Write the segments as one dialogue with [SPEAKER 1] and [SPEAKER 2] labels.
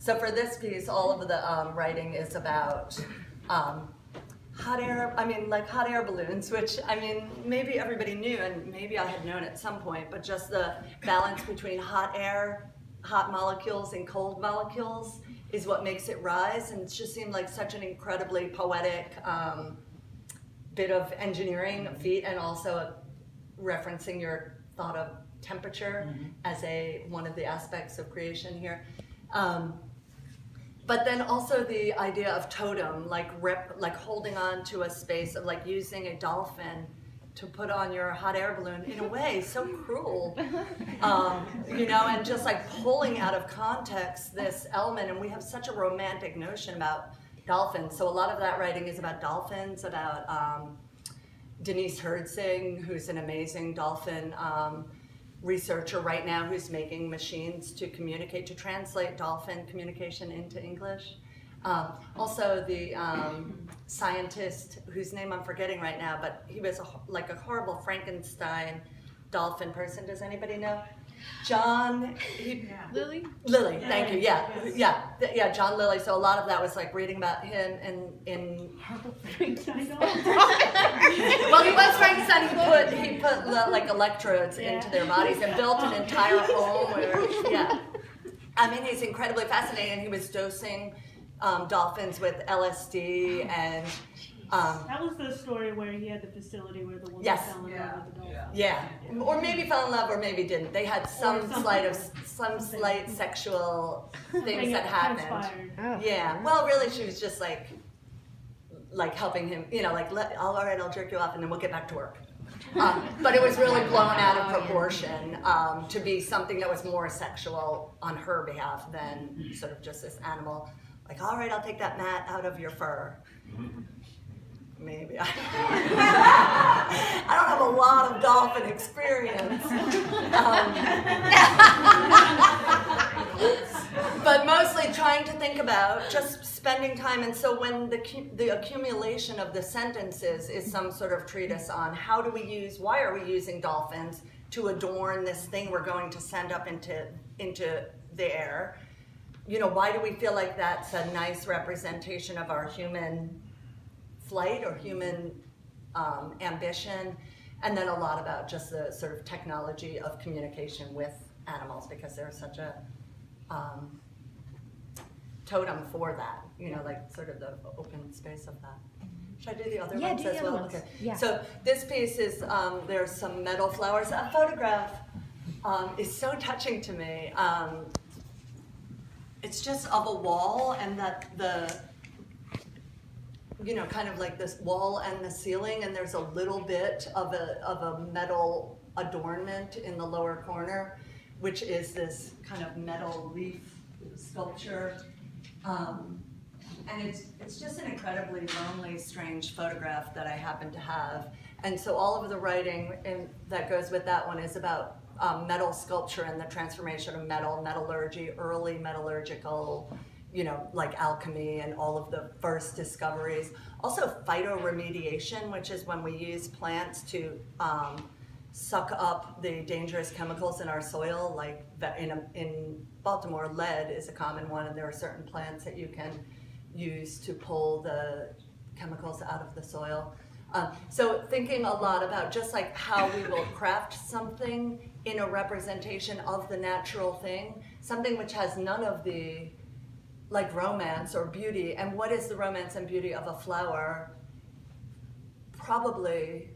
[SPEAKER 1] So for this piece, all of the writing is about hot air balloons, which, I mean, maybe everybody knew, and maybe I had known at some point, but just the balance between hot molecules and cold molecules is what makes it rise, and it just seemed like such an incredibly poetic bit of engineering feat, and also referencing your thought of temperature as one of the aspects of creation here. But then also the idea of totem, like holding on to a space of like using a dolphin to put on your hot air balloon in a way so cruel, you know, and just like pulling out of context this element. And we have such a romantic notion about dolphins. So a lot of that writing is about dolphins, about Denise Herdsing, who's an amazing dolphin researcher right now, who's making machines to translate dolphin communication into English. Also the scientist whose name I'm forgetting right now, but he was like a horrible Frankenstein dolphin person. Does anybody know?
[SPEAKER 2] Lily?
[SPEAKER 1] Lily, thank you. Yeah, John Lilly. So a lot of that was like reading about him in
[SPEAKER 2] Frankenstein.
[SPEAKER 1] Well, he was Frankenstein. He put like electrodes into their bodies and built an entire home where, I mean, he's incredibly fascinating, and he was dosing dolphins with LSD and.
[SPEAKER 3] That was the story where he had the facility where the woman fell in love with the dolphin.
[SPEAKER 1] Yeah, or maybe fell in love, or maybe didn't. They had some slight sexual things that happened.
[SPEAKER 2] Oh.
[SPEAKER 1] Yeah. Well, really, she was just like helping him. You know, like all right, I'll jerk you off, and then we'll get back to work. But it was really blown out of proportion to be something that was more sexual on her behalf than sort of just this animal. Like, all right, I'll take that mat out of your fur. Maybe. I don't have a lot of dolphin experience. But mostly trying to think about just spending time. And so when the accumulation of the sentences is some sort of treatise on why are we using dolphins to adorn this thing we're going to send up into the air? You know, why do we feel like that's a nice representation of our human flight or human ambition? And then a lot about just the sort of technology of communication with animals, because they're such a totem for that, you know, like sort of the open space of that. Should I do the other ones as well? Okay.
[SPEAKER 2] Yeah.
[SPEAKER 1] So this piece is, there's some metal flowers. That photograph is so touching to me. It's just of a wall, and that you know, kind of like this wall and the ceiling, and there's a little bit of a metal adornment in the lower corner, which is this kind of metal leaf sculpture. And it's just an incredibly lonely, strange photograph that I happen to have. And so all of the writing that goes with that one is about metal sculpture and the transformation of metal, metallurgy, early metallurgical, you know, like alchemy and all of the first discoveries. Also phytoremediation, which is when we use plants to suck up the dangerous chemicals in our soil. Like in Baltimore, lead is a common one, and there are certain plants that you can use to pull the chemicals out of the soil. So thinking a lot about just like how we will craft something in a representation of the natural thing, something which has none of the like romance or beauty. And what is the romance and beauty of a flower? Probably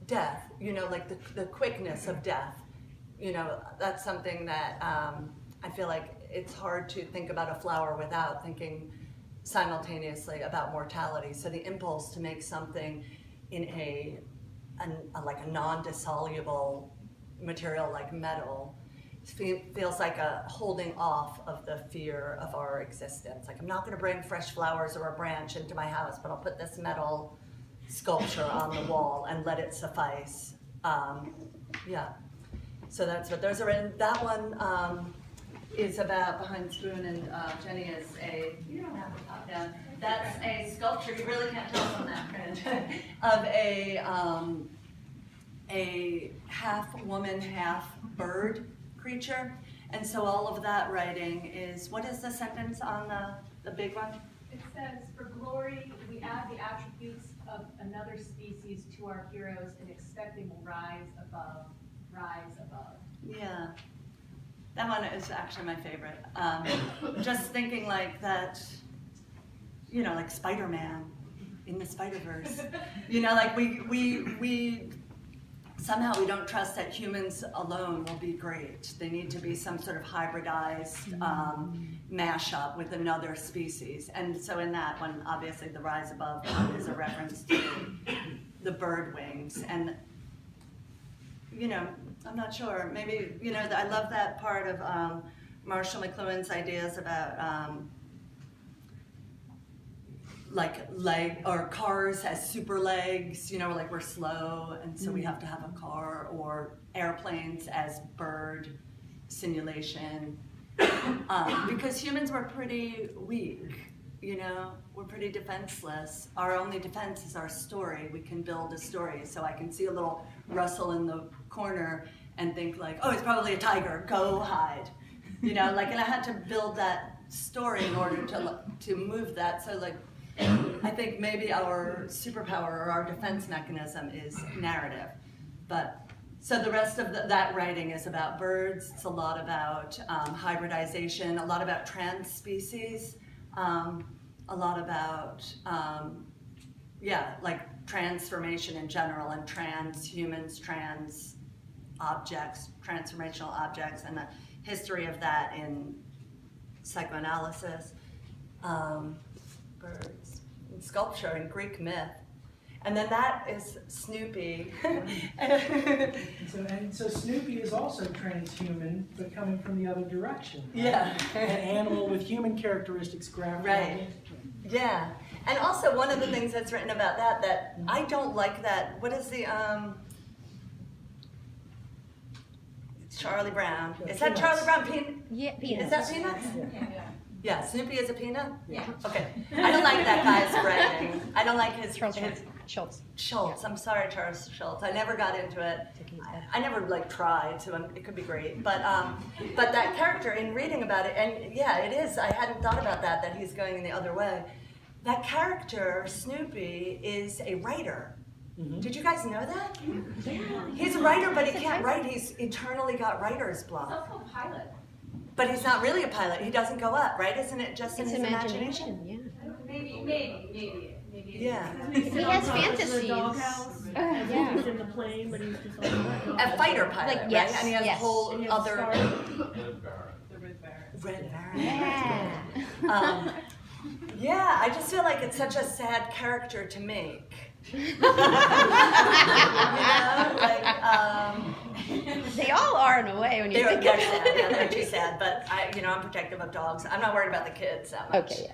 [SPEAKER 1] death, you know, like the quickness of death. You know, that's something that I feel like it's hard to think about a flower without thinking simultaneously about mortality. So the impulse to make something in like a non-dissoluble material like metal feels like a holding off of the fear of our existence. Like, I'm not going to bring fresh flowers or a branch into my house, but I'll put this metal sculpture on the wall and let it suffice. Yeah. So that's what those are in. That one is about Behind Spoon, and Jenny is you don't have to pop down. That's a sculpture, you really can't tell from that print, of a half woman, half bird creature. And so all of that writing is, what is the sentence on the big one?
[SPEAKER 2] It says, for glory, we add the attributes of another species to our heroes and expect they will rise above.
[SPEAKER 1] Yeah, that one is actually my favorite. Just thinking like that, you know, like Spider-Man in the Spider-Verse. You know, like we somehow we don't trust that humans alone will be great. They need to be some sort of hybridized mashup with another species. And so in that one, obviously the rise above is a reference to the bird wings. And, you know, I'm not sure, maybe, you know, I love that part of Marshall McLuhan's ideas about like leg or cars as super legs, you know, like we're slow and so we have to have a car, or airplanes as bird simulation, because humans were pretty weak, you know, we're pretty defenseless. Our only defense is our story. We can build a story. So I can see a little rustle in the corner and think like, oh, it's probably a tiger, go hide, you know, like, and I had to build that story in order to move that. So like, I think maybe our superpower or our defense mechanism is narrative. But so the rest of that writing is about birds. It's a lot about hybridization, a lot about trans species, a lot about, yeah, like transformation in general, and trans humans, trans objects, transformational objects, and the history of that in psychoanalysis. Birds, and sculpture, and Greek myth. And then that is Snoopy.
[SPEAKER 4] So Snoopy is also transhuman, but coming from the other direction. Right?
[SPEAKER 1] Yeah.
[SPEAKER 4] An animal with human characteristics grafted on
[SPEAKER 1] Right.
[SPEAKER 4] it.
[SPEAKER 1] Yeah. And also one of the things that's written about that I don't like that, what is the, Charlie Brown. Is that
[SPEAKER 4] Peanuts.
[SPEAKER 1] Charlie Brown?
[SPEAKER 5] Yeah, peanuts.
[SPEAKER 1] Is that Peanuts?
[SPEAKER 4] Yeah.
[SPEAKER 1] Yeah, Snoopy is a peanut?
[SPEAKER 2] Yeah.
[SPEAKER 1] Okay. I don't like that guy's writing. I don't like his
[SPEAKER 5] Schultz.
[SPEAKER 1] Schultz. I'm sorry, Charles Schultz. I never got into it. I never like tried to. It could be great, but that character in reading about it, and yeah, it is. I hadn't thought about that he's going in the other way. That character Snoopy is a writer. Mm-hmm. Did you guys know that?
[SPEAKER 5] Yeah.
[SPEAKER 1] He's a writer, but he can't write. He's eternally got writer's block.
[SPEAKER 2] It's also a pilot.
[SPEAKER 1] But he's not really a pilot. He doesn't go up, right? Isn't it just in
[SPEAKER 5] It's
[SPEAKER 1] his imagination?
[SPEAKER 5] Yeah.
[SPEAKER 2] Maybe.
[SPEAKER 1] Yeah.
[SPEAKER 3] He
[SPEAKER 5] has fantasies.
[SPEAKER 3] In the doghouse.
[SPEAKER 5] Yeah.
[SPEAKER 3] He's in the plane, but he's just like
[SPEAKER 1] A fighter pilot,
[SPEAKER 5] Like,
[SPEAKER 1] right?
[SPEAKER 5] yes,
[SPEAKER 1] And he has
[SPEAKER 5] yes.
[SPEAKER 1] a whole
[SPEAKER 3] And he has a
[SPEAKER 1] other...
[SPEAKER 3] star.
[SPEAKER 2] The Red Baron.
[SPEAKER 1] Red Baron.
[SPEAKER 5] Yeah.
[SPEAKER 1] Yeah, I just feel like it's such a sad character to make. You know, like,
[SPEAKER 5] They all are in a way when you
[SPEAKER 1] they're
[SPEAKER 5] think
[SPEAKER 1] sad,
[SPEAKER 5] about it.
[SPEAKER 1] yeah, they're too sad, but I'm protective of dogs. I'm not worried about the kids that much.
[SPEAKER 5] Okay,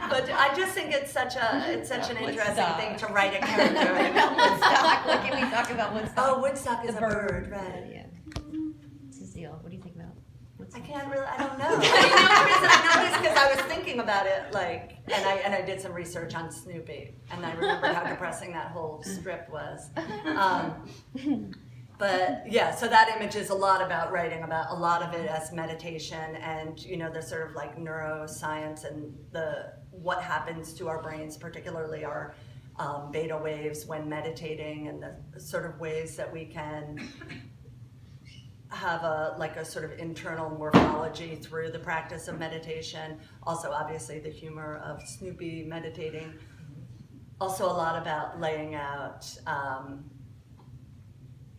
[SPEAKER 1] But I just think it's such an interesting
[SPEAKER 5] Woodstock.
[SPEAKER 1] thing to write a character.
[SPEAKER 5] Woodstock. What can we talk about Woodstock?
[SPEAKER 1] Oh, Woodstock is
[SPEAKER 5] The
[SPEAKER 1] a bird, right?
[SPEAKER 5] Yeah. Cecile, what do you think about
[SPEAKER 1] I
[SPEAKER 5] Woodstock?
[SPEAKER 1] can't really, I don't know. The reason I know this because I was thinking about it, like, and I did some research on Snoopy, and I remembered how depressing that whole strip was. But yeah, so that image is a lot about writing about a lot of it as meditation, and you know, the sort of like neuroscience and what happens to our brains, particularly our beta waves when meditating, and the sort of ways that we can have a sort of internal morphology through the practice of meditation. Also, obviously, the humor of Snoopy meditating. Also, a lot about laying out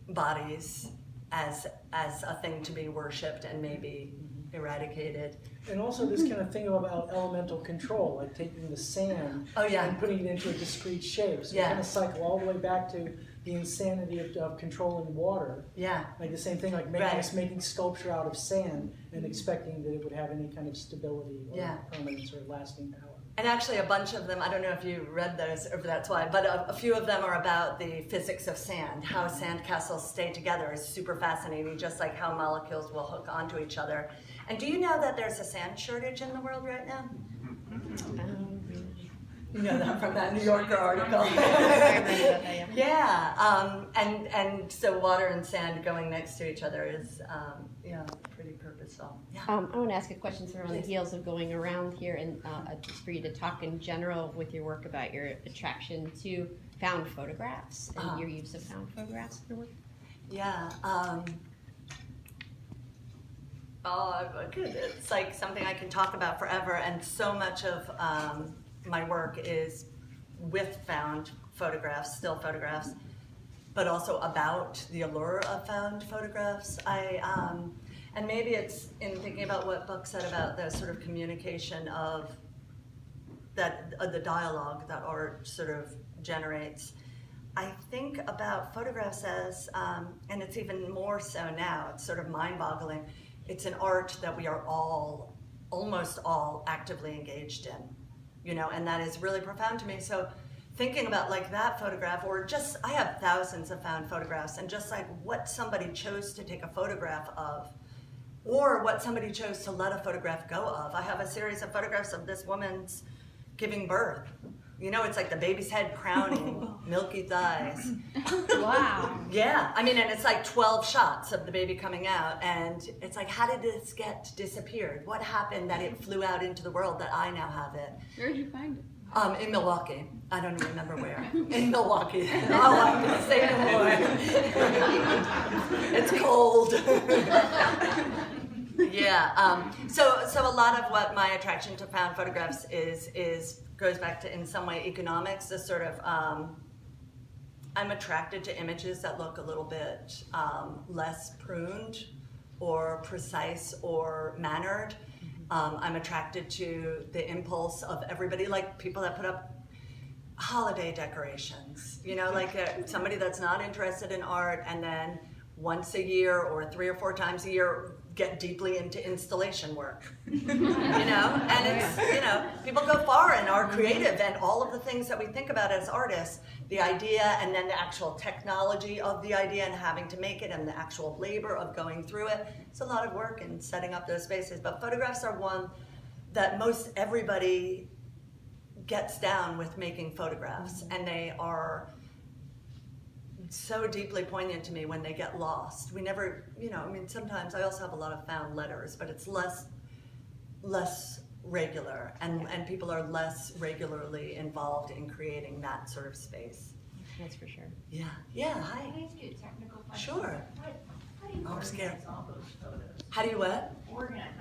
[SPEAKER 1] bodies as a thing to be worshipped and maybe eradicated.
[SPEAKER 4] And also this kind of thing about elemental control, like taking the sand and putting it into a discrete shape. So you kind of cycle all the way back to the insanity of controlling water.
[SPEAKER 1] Yeah.
[SPEAKER 4] Like the same thing, like making sculpture out of sand and expecting that it would have any kind of stability or permanence or lasting power.
[SPEAKER 1] And actually a bunch of them, I don't know if you read those, or that's why, but a few of them are about the physics of sand. How sandcastles stay together is super fascinating, just like how molecules will hook onto each other. And do you know that there's a sand shortage in the world right now? You know that from that New Yorker article. Yeah, and so water and sand going next to each other is, pretty purposeful. Yeah.
[SPEAKER 5] I want to ask a question sort of on the heels of going around here, and just for you to talk in general with your work about your attraction to found photographs and your use of found photographs in your work.
[SPEAKER 1] Yeah. Good. It's like something I can talk about forever, and so much of my work is with found photographs, still photographs, but also about the allure of found photographs. And maybe it's in thinking about what Buck said about the sort of communication of that, the dialogue that art sort of generates. I think about photographs as, and it's even more so now, it's sort of mind-boggling, it's an art that we are all, almost all, actively engaged in, and that is really profound to me. So thinking about like that photograph, or just, I have thousands of found photographs, and just like what somebody chose to take a photograph of, or what somebody chose to let a photograph go of. I have a series of photographs of this woman's giving birth. It's like the baby's head crowning, milky thighs.
[SPEAKER 5] Wow.
[SPEAKER 1] Yeah, and it's like 12 shots of the baby coming out, and it's like, how did this get disappeared? What happened that it flew out into the world that I now have it?
[SPEAKER 6] Where did you find it?
[SPEAKER 1] In Milwaukee. I don't remember where. In Milwaukee. Oh, I'm gonna say no more. It's cold. Yeah. So a lot of what my attraction to found photographs goes back to, in some way, economics. This sort of I'm attracted to images that look a little bit less pruned or precise or mannered. I'm attracted to the impulse of everybody, like people that put up holiday decorations, like somebody that's not interested in art, and then once a year or 3 or 4 times a year get deeply into installation work, and it's, people go far and are creative, and all of the things that we think about as artists, the idea and then the actual technology of the idea and having to make it and the actual labor of going through it. It's a lot of work in setting up those spaces, but photographs are one that most everybody gets down with making photographs, and they are so deeply poignant to me when they get lost. We never, sometimes I also have a lot of found letters, but it's less regular, and people are less regularly involved in creating that sort of space.
[SPEAKER 5] That's for sure.
[SPEAKER 1] Yeah, hi.
[SPEAKER 2] Can I ask you a technical question?
[SPEAKER 1] Sure.
[SPEAKER 2] How do you
[SPEAKER 1] I'm scared.
[SPEAKER 2] organize all those photos?
[SPEAKER 1] How do you what?
[SPEAKER 2] Organize.